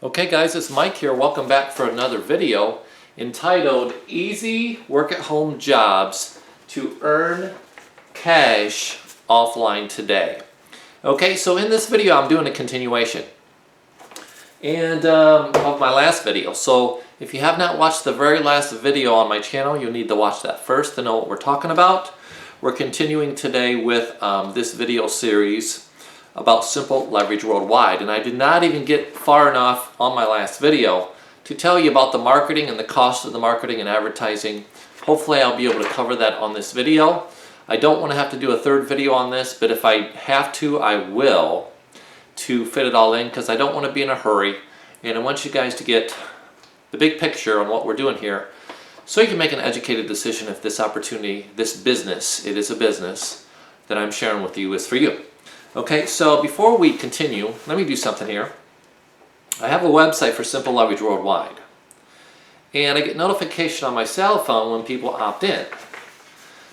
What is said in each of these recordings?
Okay guys, it's Mike here. Welcome back for another video entitled Easy Work-at-Home Jobs to Earn Cash Offline Today. Okay, so in this video I'm doing a continuation of my last video. So if you have not watched the very last video on my channel, you'll need to watch that first to know what we're talking about. We're continuing today with this video series about simple leverage worldwide, and I did not even get far enough on my last video to tell you about the marketing and the cost of the marketing and advertising. Hopefully I'll be able to cover that on this video. I don't want to have to do a third video on this, but if I have to, I will, to fit it all in, because I don't want to be in a hurry, and I want you guys to get the big picture on what we're doing here so you can make an educated decision if this opportunity, this business, it is a business that I'm sharing with you, is for you. Okay, so before we continue, let me do something here. I have a website for Simple Leverage Worldwide, and I get notification on my cell phone when people opt in.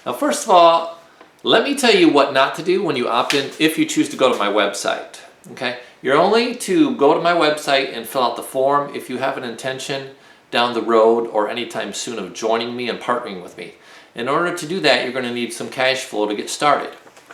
Now, first of all, let me tell you what not to do when you opt in if you choose to go to my website. Okay, you're only to go to my website and fill out the form if you have an intention down the road or anytime soon of joining me and partnering with me. In order to do that, you're going to need some cash flow to get started.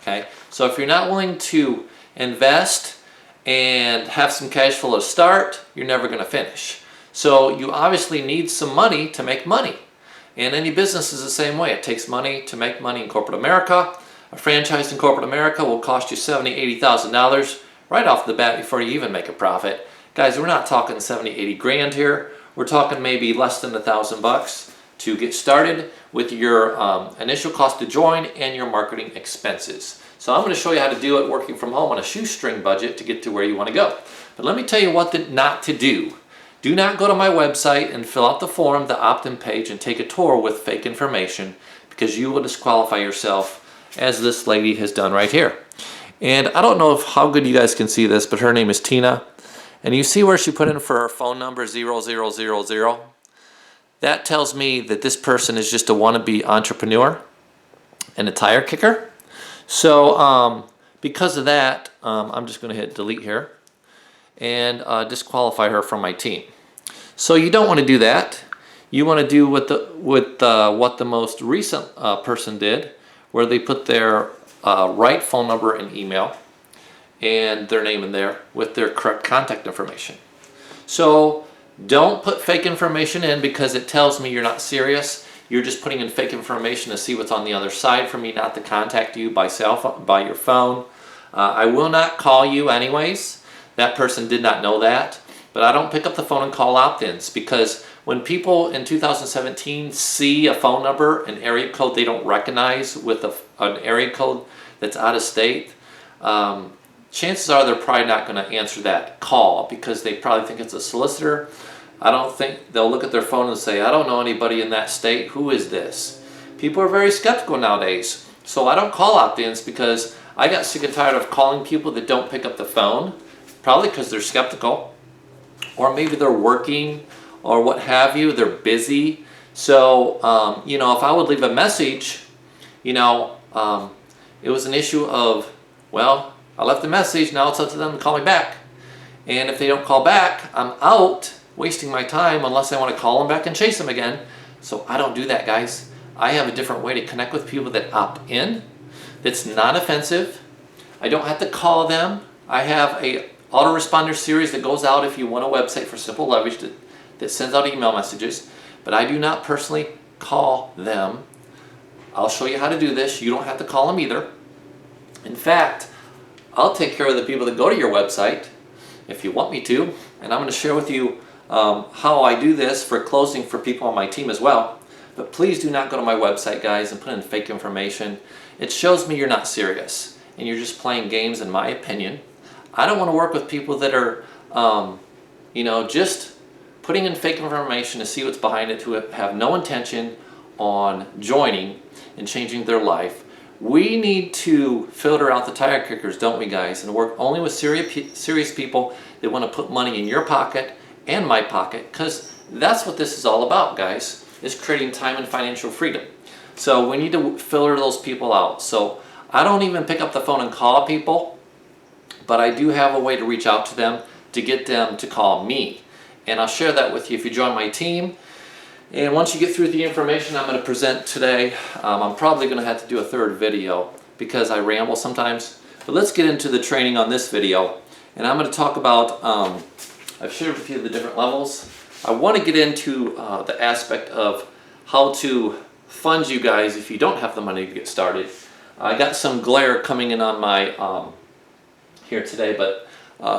Okay, so if you're not willing to invest and have some cash flow to start, you're never going to finish. So you obviously need some money to make money. And any business is the same way. It takes money to make money in corporate America. A franchise in corporate America will cost you $70,000, $80,000 right off the bat before you even make a profit. Guys, we're not talking 70, 80 grand here. We're talking maybe less than $1,000 to get started with your initial cost to join and your marketing expenses. So I'm going to show you how to do it working from home on a shoestring budget to get to where you want to go. But let me tell you what not to do. Do not go to my website and fill out the form, the opt-in page, and take a tour with fake information, because you will disqualify yourself, as this lady has done right here. And I don't know how good you guys can see this, but her name is Tina. And you see where she put in for her phone number 0000? That tells me that this person is just a wannabe entrepreneur and a tire kicker. So because of that, I'm just going to hit delete here and disqualify her from my team. So you don't want to do that. You want to do what the most recent person did, where they put their right phone number and email and their name in there with their correct contact information. So don't put fake information in, because it tells me you're not serious. You're just putting in fake information to see what's on the other side for me not to contact you by cell phone, by your phone. I will not call you anyways. That person did not know that. But I don't pick up the phone and call opt-ins, because when people in 2017 see a phone number, an area code they don't recognize with an area code that's out of state, chances are they're probably not going to answer that call, because they probably think it's a solicitor. I don't think they'll look at their phone and say, I don't know anybody in that state. Who is this? People are very skeptical nowadays. So I don't call opt-ins, because I got sick and tired of calling people that don't pick up the phone, probably because they're skeptical, or maybe they're working or what have you. They're busy. So, you know, if I would leave a message, you know, it was an issue of, well, I left a message, now it's up to them to call me back. And if they don't call back, I'm out wasting my time, unless I want to call them back and chase them again. So I don't do that, guys. I have a different way to connect with people that opt in, that's not offensive. I don't have to call them. I have a autoresponder series that goes out if you want a website for Simple Leverage that sends out email messages, but I do not personally call them. I'll show you how to do this. You don't have to call them either. In fact, I'll take care of the people that go to your website if you want me to, and I'm going to share with you how I do this for closing for people on my team as well. But please do not go to my website, guys, and put in fake information. It shows me you're not serious and you're just playing games, in my opinion. I don't want to work with people that are, you know, just putting in fake information to see what's behind it, who have no intention on joining and changing their life. We need to filter out the tire kickers, don't we, guys, and work only with serious people that want to put money in your pocket and my pocket, because that's what this is all about, guys, is creating time and financial freedom. So we need to filter those people out. So I don't even pick up the phone and call people, but I do have a way to reach out to them to get them to call me. And I'll share that with you if you join my team. And once you get through the information I'm going to present today, I'm probably going to have to do a third video because I ramble sometimes. But let's get into the training on this video. And I'm going to talk about, I've shared with you the different levels. I want to get into the aspect of how to fund you guys if you don't have the money to get started. I got some glare coming in on my here today, but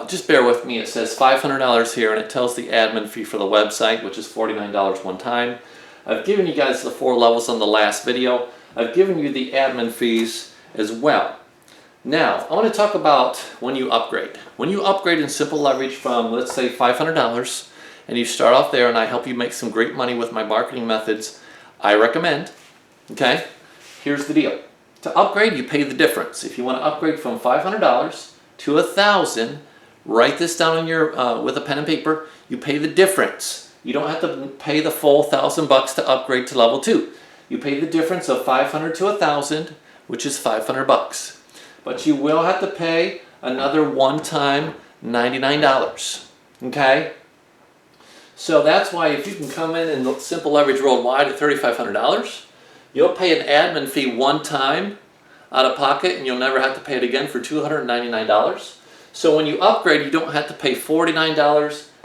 just bear with me. It says $500 here, and it tells the admin fee for the website, which is $49 one time. I've given you guys the 4 levels on the last video. I've given you the admin fees as well. Now, I want to talk about when you upgrade. When you upgrade in Simple Leverage from, let's say, $500, and you start off there, and I help you make some great money with my marketing methods, I recommend, okay? Here's the deal. To upgrade, you pay the difference. If you want to upgrade from $500 to $1,000, write this down in your with a pen and paper. You pay the difference. You don't have to pay the full $1,000 to upgrade to level 2. You pay the difference of $500 to $1,000, which is $500. But you will have to pay another one-time $99. Okay? So that's why if you can come in and Simple Leverage Worldwide at $3,500, you'll pay an admin fee one time out of pocket, and you'll never have to pay it again for $299. So when you upgrade, you don't have to pay $49,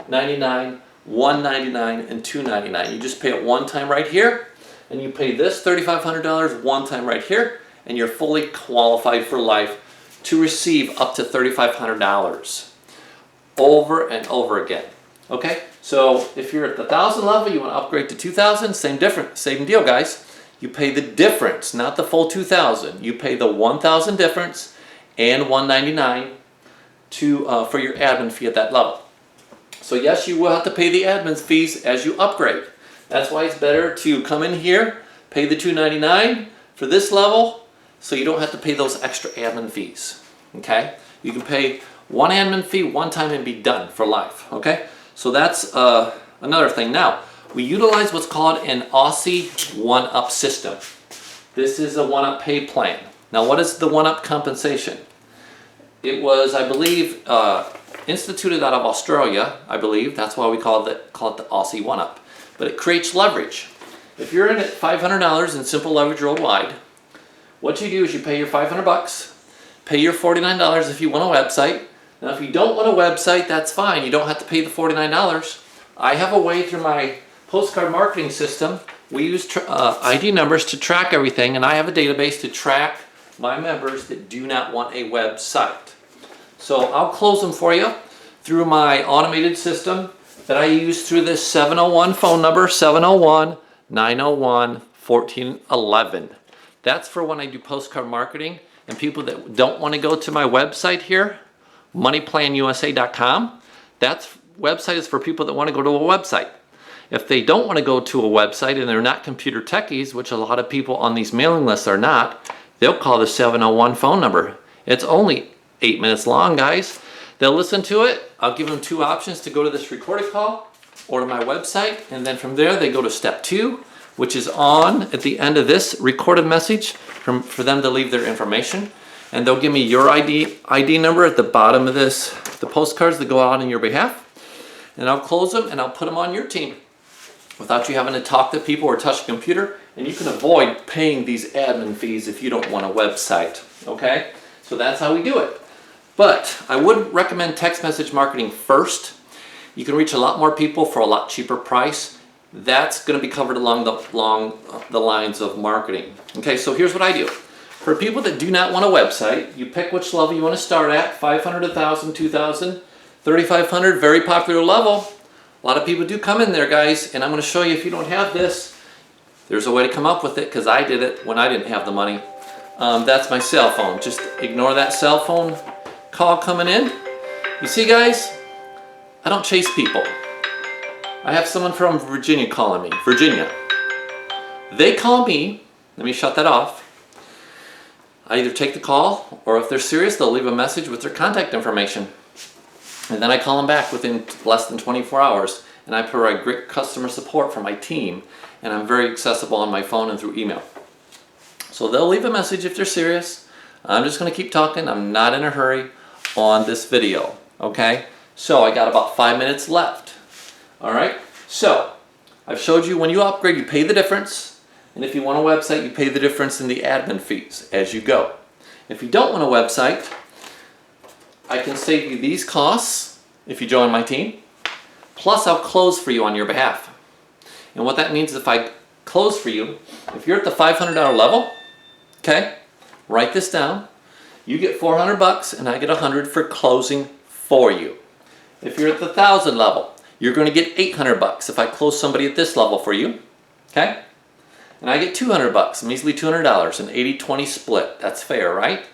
$99, $199, and $299. You just pay it one time right here, and you pay this $3,500 one time right here, and you're fully qualified for life to receive up to $3,500 over and over again. Okay, so if you're at the 1,000 level, you want to upgrade to 2,000, same deal, guys. You pay the difference, not the full 2,000. You pay the 1,000 difference and $199 for your admin fee at that level. So yes, you will have to pay the admin fees as you upgrade. That's why it's better to come in here, pay the $299 for this level, so you don't have to pay those extra admin fees. Okay, you can pay one admin fee one time and be done for life. Okay, so that's another thing. Now we utilize what's called an Aussie 1-Up system. This is a 1-Up pay plan. Now, what is the 1-Up compensation? It was, I believe, instituted out of Australia, I believe. That's why we call it the Aussie 1-Up. But it creates leverage. If you're in at $500 in Simple Leverage Worldwide, what you do is you pay your $500, pay your $49 if you want a website. Now, if you don't want a website, that's fine. You don't have to pay the $49. I have a way through my postcard marketing system. We use ID numbers to track everything, and I have a database to track my members that do not want a website. So I'll close them for you through my automated system that I use through this 701 phone number, 701-901-1411. That's for when I do postcard marketing and people that don't want to go to my website here, moneyplanusa.com. That website is for people that want to go to a website. If they don't want to go to a website and they're not computer techies, which a lot of people on these mailing lists are not, they'll call the 701 phone number. It's only 8 minutes long, guys. They'll listen to it. I'll give them 2 options to go to this recorded call or to my website, and then from there they go to step 2, which is on at the end of this recorded message for them to leave their information, and they'll give me your ID number at the bottom of this, the postcards that go out on your behalf, and I'll close them and I'll put them on your team without you having to talk to people or touch a computer, and you can avoid paying these admin fees if you don't want a website. Okay, so that's how we do it. But I would recommend text message marketing first. You can reach a lot more people for a lot cheaper price. That's going to be covered along the lines of marketing. Okay, so here's what I do. For people that do not want a website, you pick which level you want to start at, 500, 1,000, 2,000, 3,500, very popular level. A lot of people do come in there, guys, and I'm going to show you if you don't have this, there's a way to come up with it because I did it when I didn't have the money. That's my cell phone. Just ignore that cell phone call coming in. You see, guys, I don't chase people. I have someone from Virginia calling me. Virginia. They call me. Let me shut that off. I either take the call, or if they're serious, they'll leave a message with their contact information. And then I call them back within less than 24 hours. And I provide great customer support for my team. And I'm very accessible on my phone and through email. So they'll leave a message if they're serious. I'm just going to keep talking. I'm not in a hurry on this video. Okay? So I got about 5 minutes left. All right, so I've showed you when you upgrade, you pay the difference. And if you want a website, you pay the difference in the admin fees as you go. If you don't want a website, I can save you these costs if you join my team. Plus, I'll close for you on your behalf. And what that means is if I close for you, if you're at the $500 level, okay, write this down. You get $400 and I get $100 for closing for you. If you're at the 1,000 level, you're going to get $800 if I close somebody at this level for you, okay? And I get $200, measly $200, an 80-20 split. That's fair, right?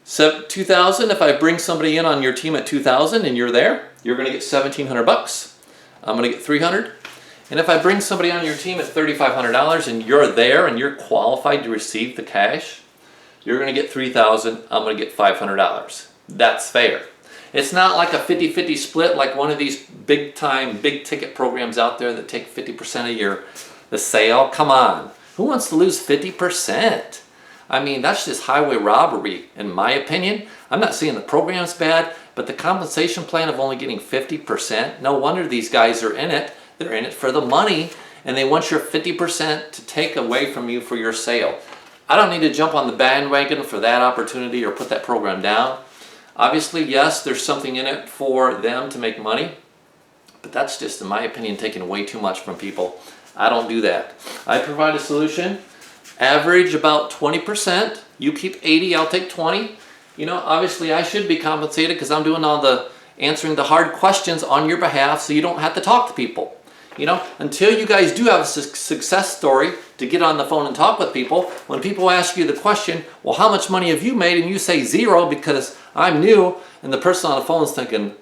So 2,000, if I bring somebody in on your team at 2,000 and you're there, you're going to get $1,700. I'm going to get $300. And if I bring somebody on your team at $3,500 and you're there and you're qualified to receive the cash, you're going to get $3,000. I'm going to get $500. That's fair. It's not like a 50-50 split like one of these big-time, big-ticket programs out there that take 50% of the sale. Come on. Who wants to lose 50%? I mean, that's just highway robbery, in my opinion. I'm not saying the program's bad, but the compensation plan of only getting 50%, no wonder these guys are in it. They're in it for the money, and they want your 50% to take away from you for your sale. I don't need to jump on the bandwagon for that opportunity or put that program down. Obviously, yes, there's something in it for them to make money, but that's just, in my opinion, taking way too much from people. I don't do that. I provide a solution, average about 20%. You keep 80, I'll take 20. You know, obviously I should be compensated because I'm doing all the answering the hard questions on your behalf so you don't have to talk to people. You know, until you guys do have a success story to get on the phone and talk with people, when people ask you the question, well, how much money have you made? And you say 0 because I'm new, and the person on the phone is thinking,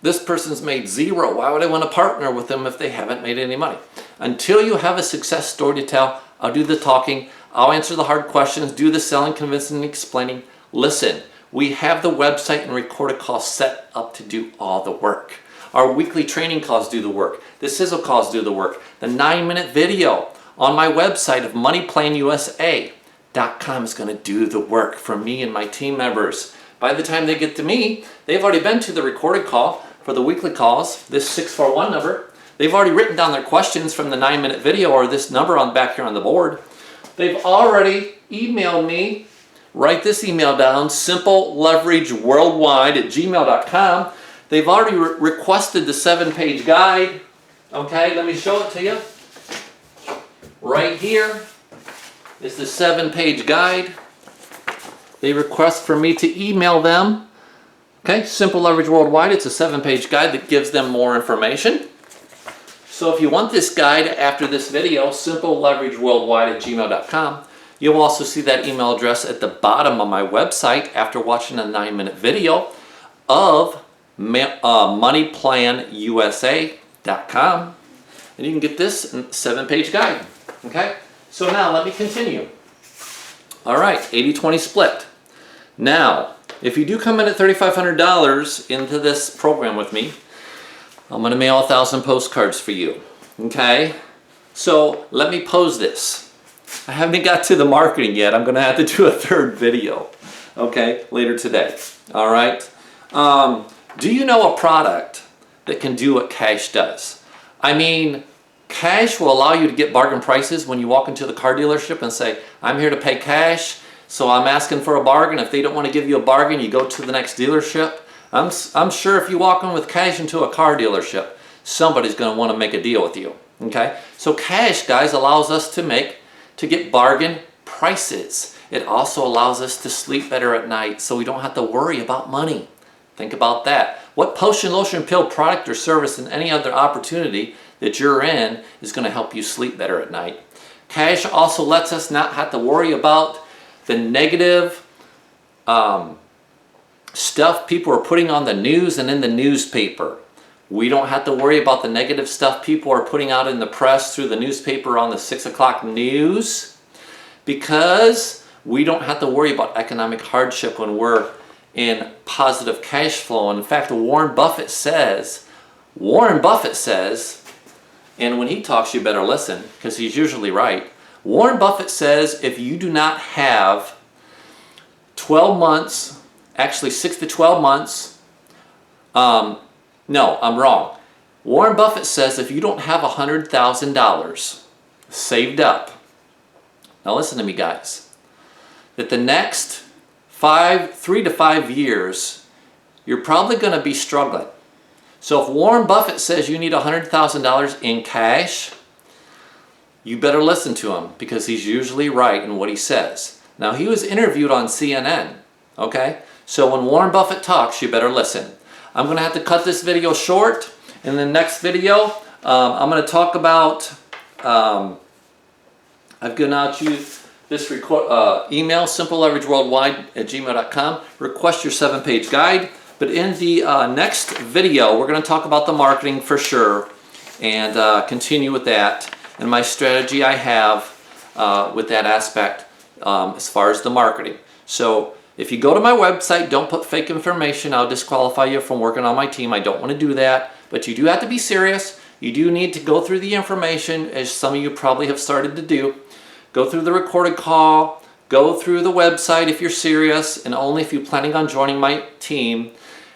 this person's made 0. Why would I want to partner with them if they haven't made any money? Until you have a success story to tell, I'll do the talking, I'll answer the hard questions, do the selling, convincing, and explaining. Listen, we have the website and recorded calls set up to do all the work. Our weekly training calls do the work. The sizzle calls do the work. The 9-minute video on my website of moneyplanusa.com is going to do the work for me and my team members. By the time they get to me, they've already been to the recorded call for the weekly calls, this 641 number. They've already written down their questions from the 9-minute video or this number on back here on the board. They've already emailed me. Write this email down, simpleleverageworldwide@gmail.com. They've already requested the 7-page guide. Okay, let me show it to you. Right here is the 7-page guide. They request for me to email them. Okay, Simple Leverage Worldwide. It's a 7-page guide that gives them more information. So if you want this guide after this video, simpleleverageworldwide@gmail.com. You'll also see that email address at the bottom of my website after watching a 9-minute video of moneyplanusa.com, and you can get this 7-page guide. Okay, so now let me continue. All right, 80-20 split. Now, if you do come in at $3,500 into this program with me, I'm going to mail 1,000 postcards for you. Okay, so let me pose this. I haven't got to the marketing yet. I'm going to have to do a 3rd video, okay, later today. All right. Do you know a product that can do what Cash does? I mean, Cash will allow you to get bargain prices when you walk into the car dealership and say, I'm here to pay cash, so I'm asking for a bargain. If they don't want to give you a bargain, you go to the next dealership. I'm sure if you walk in with Cash into a car dealership, somebody's going to want to make a deal with you. Okay? So Cash, guys, allows us to get bargain prices. It also allows us to sleep better at night so we don't have to worry about money. Think about that. What potion, lotion, pill, product, or service and any other opportunity that you're in is going to help you sleep better at night. Cash also lets us not have to worry about the negative stuff people are putting on the news and in the newspaper. We don't have to worry about the negative stuff people are putting out in the press through the newspaper on the 6 o'clock news, because we don't have to worry about economic hardship when we're in positive cash flow. And in fact, Warren Buffett says, and when he talks you better listen because he's usually right. Warren Buffett says if you do not have 12 months actually 6 to 12 months. No, I'm wrong. Warren Buffett says if you don't have $100,000 saved up, now listen to me guys, that the next 3 to 5 years, you're probably going to be struggling. So if Warren Buffett says you need $100,000 in cash, you better listen to him because he's usually right in what he says. Now he was interviewed on CNN, okay? So when Warren Buffett talks, you better listen. I'm going to have to cut this video short. In the next video, I'm going to talk about, I've given out you this email, simpleleverageworldwide@gmail.com. Request your 7-page guide. But in the next video, we're going to talk about the marketing for sure and continue with that and my strategy I have with that aspect as far as the marketing. So if you go to my website, don't put fake information. I'll disqualify you from working on my team. I don't want to do that. But you do have to be serious. You do need to go through the information, as some of you probably have started to do. Go through the recorded call. Go through the website if you're serious, and only if you're planning on joining my team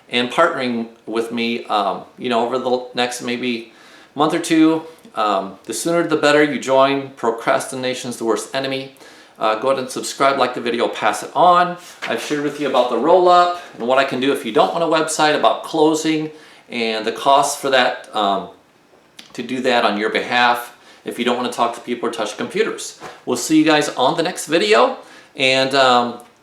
and partnering with me, over the next maybe month or two. The sooner the better you join. Procrastination's the worst enemy. Go ahead and subscribe, like the video, pass it on. I've shared with you about the roll-up and what I can do if you don't want a website, about closing and the cost for that, to do that on your behalf if you don't want to talk to people or touch computers. We'll see you guys on the next video, and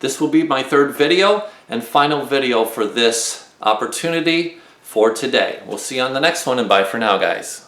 this will be my 3rd video and final video for this opportunity for today. We'll see you on the next one, and bye for now, guys.